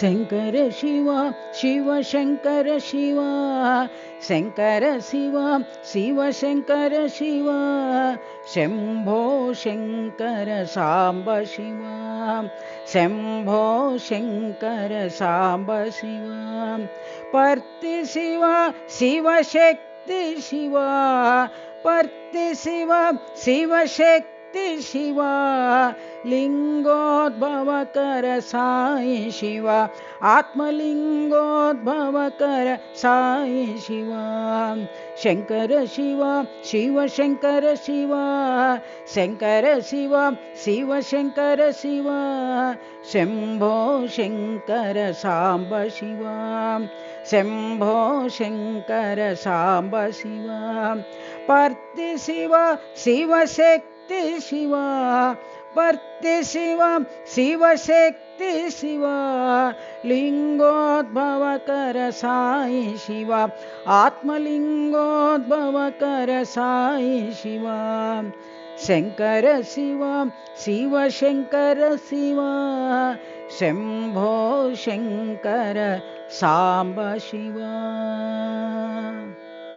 Shankar Shiva Shiva Shankar Shiva Shankar Shiva Shiva Shankar Shiva Shambho Shankar Samba Shiva Shambho Shankar Samba Shiva पर्ति Shiva Shivshakti Shiva पर्ति Shiva Shivshakti Shiva लिङ्गोद्भवकर Sai Shiva आत्मलिङ्गोद्भवकर Sai Shiva Shankar Shiva Shiva Shankar Shiva Shankar Shiva Shiva Shankar Shiva Shambho Shankar Samba Shiva Shambho Shankar Samba Shiva पर्ति Shiva Shivshakti Shiva पर्ति Shiva Shivshakti Shiva लिङ्गोद्भवकर Sai Shiva आत्मलिङ्गोद्भवकर Sai Shiva Shankar Shiva Shiva Shankar Shiva Shambho Shankar Samba Shiva.